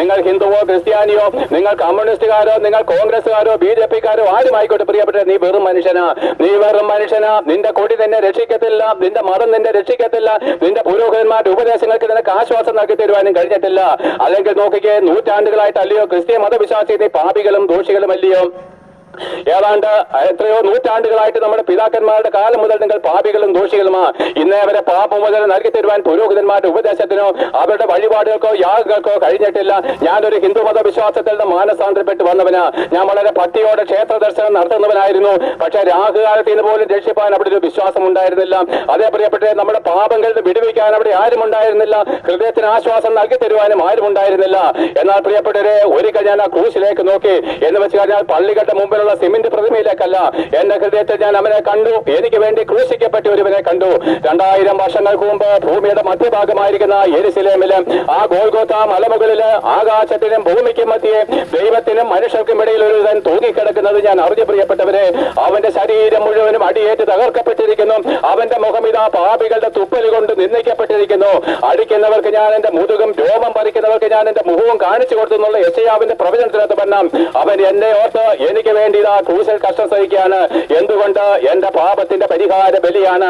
നിങ്ങൾ ഹിന്ദുവോ ക്രിസ്ത്യാനിയോ, നിങ്ങൾ കമ്മ്യൂണിസ്റ്റുകാരോ, നിങ്ങൾ കോൺഗ്രസ്സുകാരോ BJP-ക്കാരോ ആരുമായിക്കോട്ടെ പ്രിയപ്പെട്ട, നീ വെറും മനുഷ്യനാ. നീ വെറും മനുഷ്യനാ. നിന്റെ കൊടി നിന്നെ രക്ഷിക്കത്തില്ല, നിന്റെ മതം നിന്നെ രക്ഷിക്കത്തില്ല, നിന്റെ പുരോഹിതന്മാരുടെ ഉപദേശങ്ങൾക്ക് നിനക്ക് ആശ്വാസം നൽകി തരുവാനും കഴിഞ്ഞിട്ടില്ല. അല്ലെങ്കിൽ നോക്കിക്കേ, നൂറ്റാണ്ടുകളായിട്ടല്ലയോ ക്രിസ്ത്യ മതവിശ്വാസി നീ പാപികളും ദോഷികളും അല്ലയോ? ഏതാണ്ട് എത്രയോ നൂറ്റാണ്ടുകളായിട്ട് നമ്മുടെ പിതാക്കന്മാരുടെ കാലം മുതൽ നിങ്ങൾ പാപികളും ദോഷികളുമാ. ഇന്നേ അവരെ പാപമോചനം നൽകി തരുവാൻ പുരോഹിതന്മാരുടെ ഉപദേശത്തിനോ അവരുടെ വഴിപാടുകൾക്കോ യാഗങ്ങൾക്കോ കഴിഞ്ഞിട്ടില്ല. ഞാനൊരു ഹിന്ദു മതവിശ്വാസത്തിൽ നിന്ന് മാനസാന്തരപ്പെട്ട് വന്നവനാ. ഞാൻ വളരെ ഭക്തിയോടെ ക്ഷേത്ര ദർശനം നടത്തുന്നവനായിരുന്നു. പക്ഷെ രാഹുകാലത്ത് നിന്ന് പോലും രക്ഷിപ്പാൻ അവിടെ ഒരു വിശ്വാസം ഉണ്ടായിരുന്നില്ല. അതേ പ്രിയപ്പെട്ടെ, നമ്മുടെ പാപങ്ങളിൽ വിടുവിക്കാൻ അവിടെ ആരും ഉണ്ടായിരുന്നില്ല. ഹൃദയത്തിന് ആശ്വാസം നൽകി തരുവാനും ആരും ഉണ്ടായിരുന്നില്ല. എന്നാൽ പ്രിയപ്പെട്ടവരെ, ഒരിക്കൽ ഞാൻ ആ ക്രൂശിലേക്ക് നോക്കി. എന്ന് വെച്ച് കഴിഞ്ഞാൽ പള്ളികളുടെ മുമ്പിലുള്ള സിമന്റ് പ്രതിമയിലേക്കല്ല, എന്റെ ഹൃദയത്തിൽ ഞാൻ അവനെ കണ്ടു. എനിക്ക് വേണ്ടി ക്രൂശിക്കപ്പെട്ട ഒരുവനെ കണ്ടു. 2000 വർഷങ്ങൾക്ക് മുമ്പ് ഭൂമിയുടെ മധ്യഭാഗമായിരിക്കുന്ന യെരുശലേമില് ആ ഗോൽഗോഥ മലമുകളില് ആകാശത്തിനും ഭൂമിക്കും മധ്യേ ദൈവത്തിനും മനുഷ്യർക്കും ഇടയിൽ ഒരുവൻ തൂങ്ങിക്കിടക്കുന്നത് ഞാൻ അറിഞ്ഞു. പ്രിയപ്പെട്ടവരെ, അവന്റെ ശരീരം മുഴുവനും അടിയേറ്റ് തകർക്കപ്പെട്ടിരിക്കുന്നു. അവന്റെ മുഖം ഇതാ പാപികളുടെ തുപ്പല് കൊണ്ട് നിന്ദിക്കപ്പെട്ടിരിക്കുന്നു. അടിക്കുന്നവർക്ക് ഞാൻ എന്റെ മുതുകും, രോമം പറിക്കുന്നവർക്ക് ഞാൻ എന്റെ മുഖവും കാണിച്ചു കൊടുത്തു എന്നുള്ള യെശയ്യാവിന്റെ പ്രവചനത്തിനകത്ത് പറഞ്ഞ അവൻ എന്നെ ഓർത്ത് എനിക്ക് വേണ്ടി ഇതാ ക്രൂശിൽ കഷ്ടം സഹിക്കുകയാണ്. എന്തുകൊണ്ട്? എന്റെ പാപത്തിന്റെ പരിഹാര ബലിയാണ്.